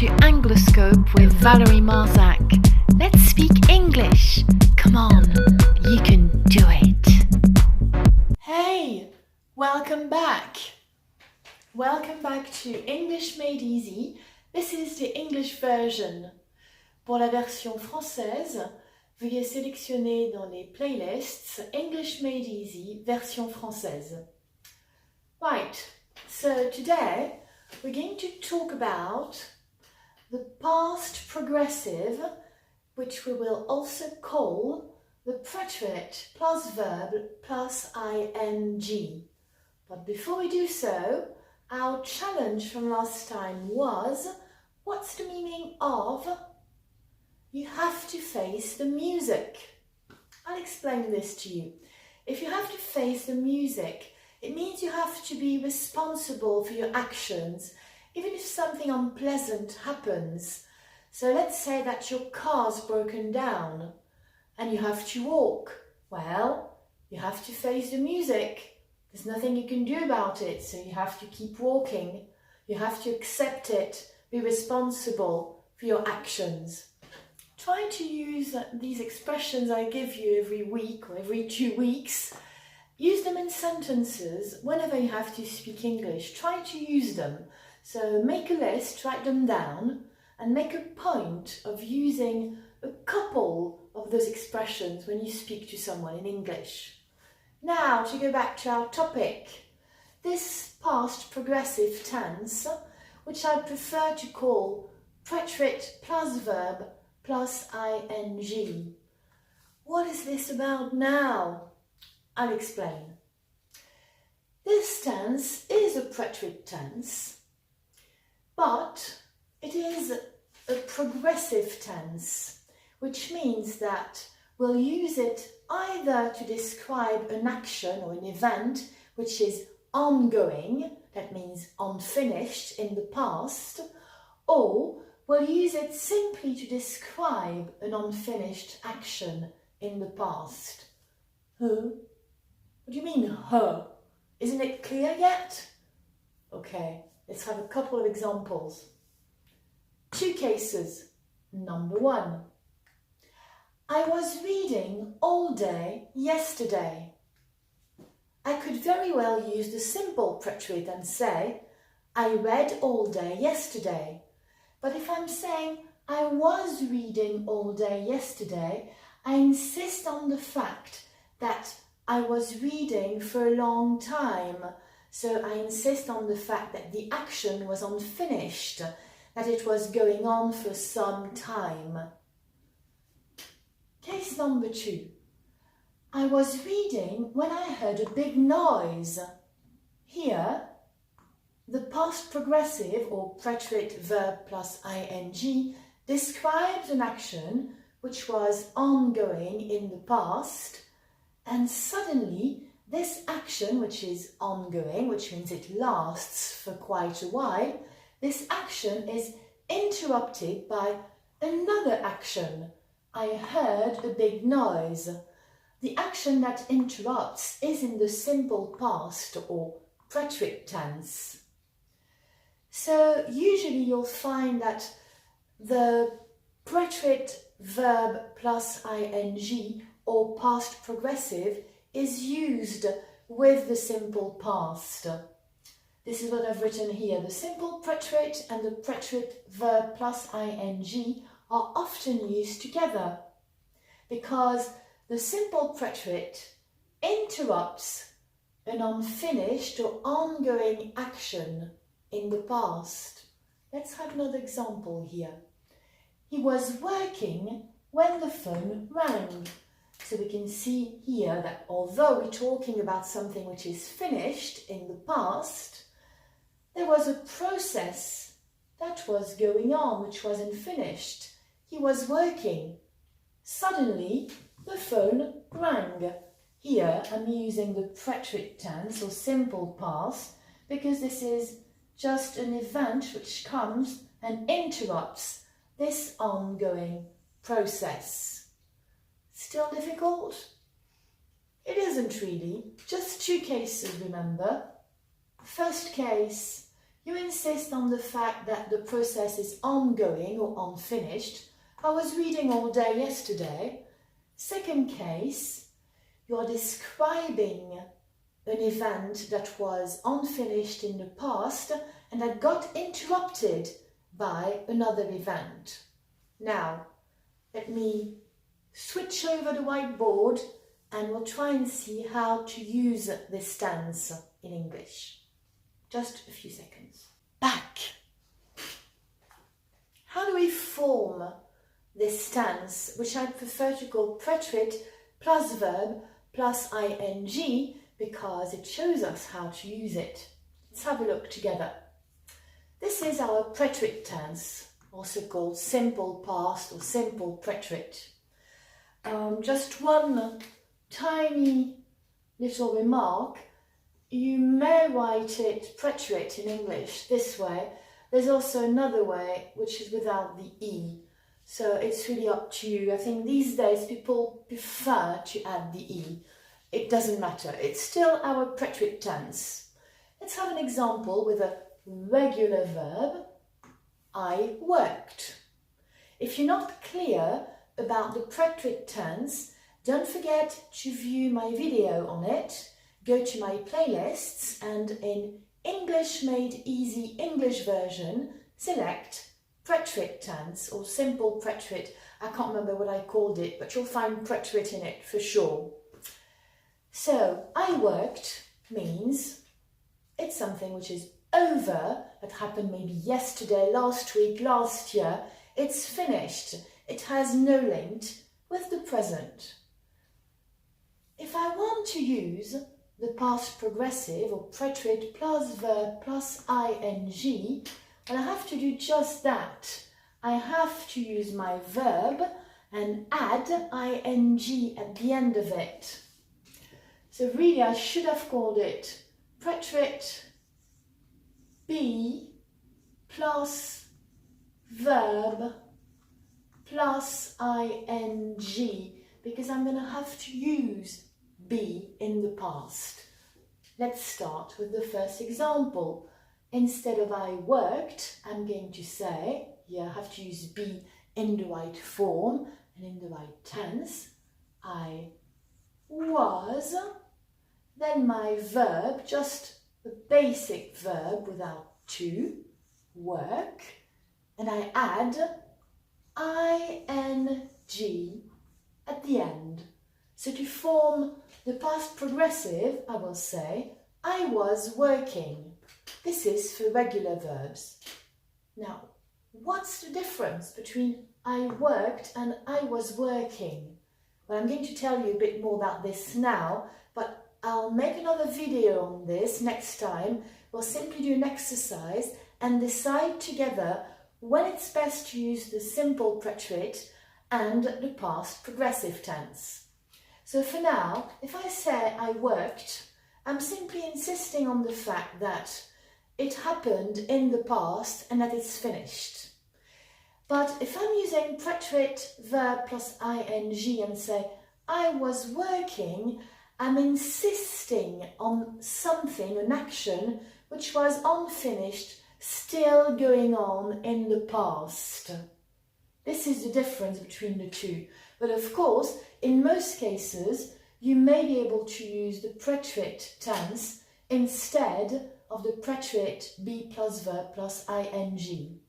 to Angloscope with Valerie Marzak. Let's speak English. Come on, you can do it. Hey, welcome back. Welcome back to English Made Easy. This is the English version. Pour la version française, veuillez sélectionner dans les playlists English Made Easy version française. Right, so today we're going to talk about the past progressive, which we will also call the preterite plus verb plus ing. But before we do so, our challenge from last time was, what's the meaning of you have to face the music? I'll explain this to you. If you have to face the music, it means you have to be responsible for your actions, even if something unpleasant happens. So let's say that your car's broken down and you have to walk. Well, you have to face the music. There's nothing you can do about it, so you have to keep walking. You have to accept it, be responsible for your actions. Try to use these expressions I give you every week or every 2 weeks. Use them in sentences whenever you have to speak English. Try to use them. So make a list, write them down, and make a point of using a couple of those expressions when you speak to someone in English. Now, to go back to our topic, this past progressive tense, which I prefer to call preterite plus verb plus ing. What is this about now? I'll explain. This tense is a preterite tense, but it is a progressive tense, which means that we'll use it either to describe an action or an event which is ongoing, that means unfinished in the past, or we'll use it simply to describe an unfinished action in the past. Huh? What do you mean, huh? Isn't it clear yet? Okay, let's have a couple of examples. 2 cases. Number 1. I was reading all day yesterday. I could very well use the simple preterite and say, I read all day yesterday. But if I'm saying I was reading all day yesterday, I insist on the fact that I was reading for a long time. So I insist on the fact that the action was unfinished, that it was going on for some time. Case number 2. I was reading when I heard a big noise. Here, the past progressive or preterite verb plus ing describes an action which was ongoing in the past, and suddenly this action, which is ongoing, which means it lasts for quite a while, this action is interrupted by another action. I heard a big noise. The action that interrupts is in the simple past or preterite tense. So usually you'll find that the preterite verb plus ing or past progressive is used with the simple past. This is what I've written here. The simple preterite and the preterite verb plus ing are often used together because the simple preterite interrupts an unfinished or ongoing action in the past. Let's have another example here. He was working when the phone rang. So we can see here that although we're talking about something which is finished in the past, there was a process that was going on which wasn't finished. He was working. Suddenly, the phone rang. Here I'm using the preterite tense or simple past because this is just an event which comes and interrupts this ongoing process. Still difficult? It isn't really. Just 2 cases, remember. First case, You insist on the fact that the process is ongoing or unfinished. I was reading all day yesterday. Second case, you're describing an event that was unfinished in the past and that got interrupted by another event. Now, let me switch over the whiteboard and we'll try and see how to use this tense in English. Just a few seconds. Back. How do we form this tense, which I prefer to call preterite plus verb plus ing, because it shows us how to use it. Let's have a look together. This is our preterite tense, also called simple past or simple preterite. Just one tiny little remark. You may write it preterite in English this way. There's also another way, which is without the E. So it's really up to you. I think these days people prefer to add the E. It doesn't matter. It's still our preterite tense. Let's have an example with a regular verb. I worked. If you're not clear about the preterite tense, don't forget to view my video on it. Go to my playlists and in English Made Easy English version, select preterite tense or simple preterite. I can't remember what I called it, but you'll find preterite in it for sure. So, I worked means it's something which is over, that happened maybe yesterday, last week, last year. It's finished. It has no link with the present. If I want to use the past progressive or preterite plus verb plus ing, and I have to do just that. I have to use my verb and add ing at the end of it. So really I should have called it preterite be plus verb plus ing, because I'm going to have to use be in the past. Let's start with the first example. Instead of I worked, I'm going to say, here I have to use be in the right form and in the right tense. I was, then my verb, just the basic verb without to, work, and I add ing at the end. So to form the past progressive, I will say, I was working. This is for regular verbs. Now, what's the difference between I worked and I was working? Well, I'm going to tell you a bit more about this now, but I'll make another video on this next time. We'll simply do an exercise and decide together when it's best to use the simple preterite and the past progressive tense. So for now, if I say I worked, I'm simply insisting on the fact that it happened in the past and that it's finished. But if I'm using preterite verb plus ing and say I was working, I'm insisting on something, an action, which was unfinished, still going on in the past. This is the difference between the two. But of course, in most cases, you may be able to use the preterite tense instead of the preterite be plus verb plus ing.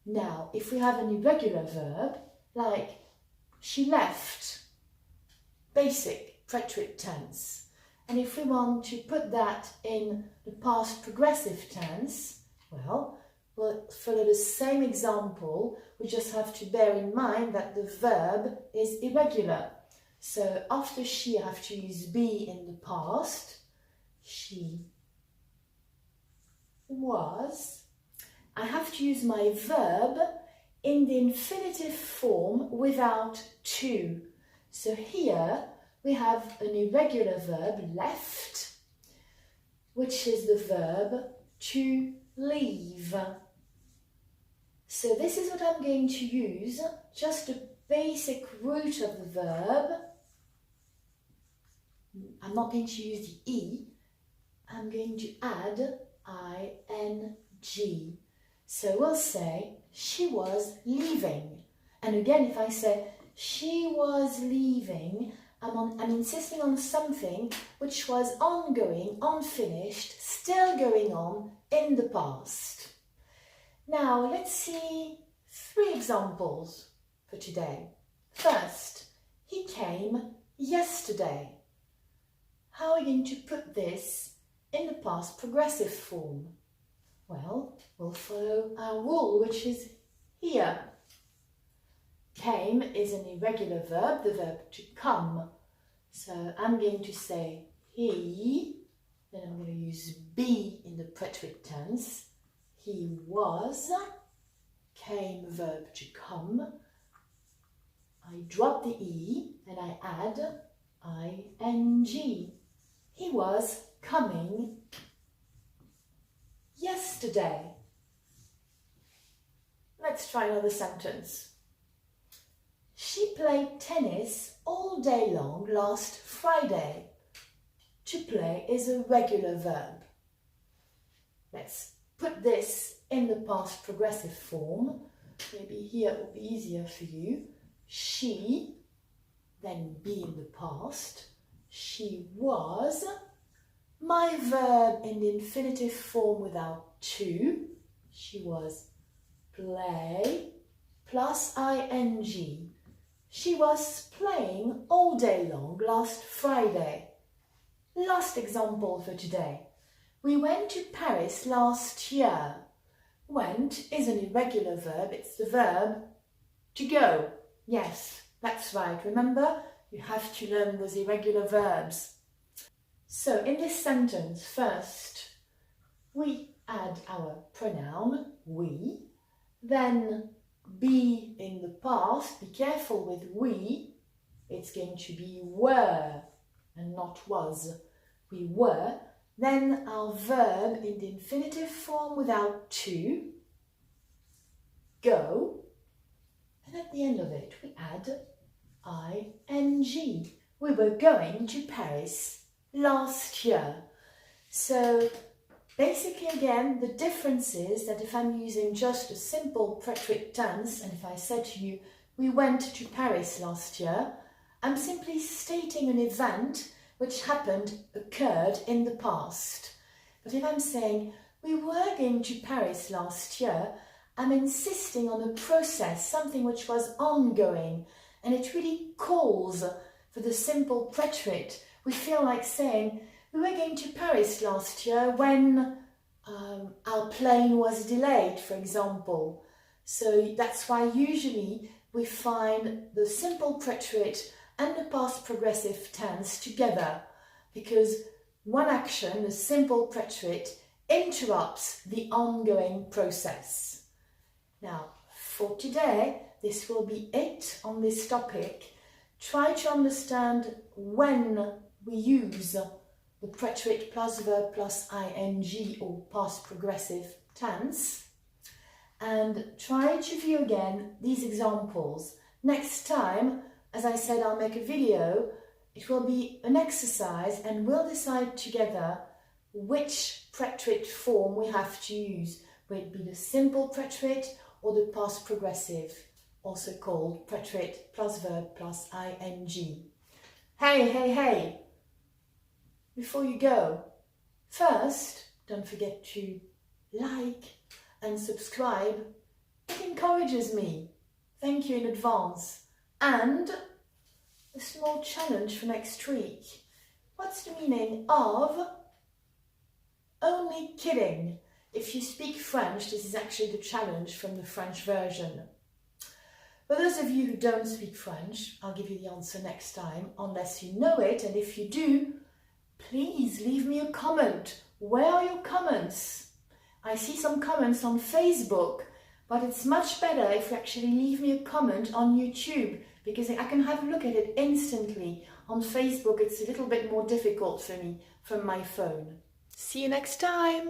Now, if we have an irregular verb, like she left, basic preterite tense, and if we want to put that in the past progressive tense, well, we'll follow the same example. We just have to bear in mind that the verb is irregular. So after she, I have to use be in the past. She was. I have to use my verb in the infinitive form without to. So here we have an irregular verb, left, which is the verb to leave. So this is what I'm going to use, just the basic root of the verb. I'm not going to use the E, I'm going to add ing. So we'll say she was leaving. And again, if I say she was leaving, I'm insisting on something which was ongoing, unfinished, still going on in the past. Now let's see 3 examples for today. First, he came yesterday. How are we going to put this in the past progressive form? Well, we'll follow our rule, which is here. Came is an irregular verb, the verb to come. So I'm going to say he, then I'm going to use be in the preterite tense. He was, came verb to come. I drop the E and I add ing. He was coming yesterday. Let's try another sentence. She played tennis all day long last Friday. To play is a regular verb. Let's put this in the past progressive form. Maybe here it will be easier for you. She, then be in the past. She was. My verb in the infinitive form without to. She was play plus ing. She was playing all day long last Friday. Last example for today. We went to Paris last year. Went is an irregular verb. It's the verb to go. Yes, that's right. Remember, you have to learn those irregular verbs. So in this sentence, first, we add our pronoun, we, then be in the past. Be careful with we. It's going to be were and not was. We were. Then our verb in the infinitive form without to, go. And at the end of it, we add ing. We were going to Paris last year. So basically, again, the difference is that if I'm using just a simple preterite tense, and if I said to you, we went to Paris last year, I'm simply stating an event which occurred in the past. But if I'm saying, we were going to Paris last year, I'm insisting on a process, something which was ongoing, and it really calls for the simple preterite. We feel like saying, we were going to Paris last year when our plane was delayed, for example. So that's why usually we find the simple preterite and the past progressive tense together, because one action, the simple preterite, interrupts the ongoing process. Now, for today, this will be it on this topic. Try to understand when we use the preterite plus verb plus ing or past progressive tense, and try to view again these examples. Next time, as I said, I'll make a video. It will be an exercise and we'll decide together which preterite form we have to use. Will it be the simple preterite or the past progressive, also called preterite plus verb plus ing. Hey! Before you go, first, don't forget to like and subscribe. It encourages me. Thank you in advance. And a small challenge for next week. What's the meaning of only kidding? If you speak French, this is actually the challenge from the French version. For those of you who don't speak French, I'll give you the answer next time, unless you know it, and if you do, please leave me a comment. Where are your comments? I see some comments on Facebook, but it's much better if you actually leave me a comment on YouTube, because I can have a look at it instantly. On Facebook, it's a little bit more difficult for me from my phone. See you next time.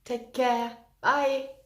Take care. Bye.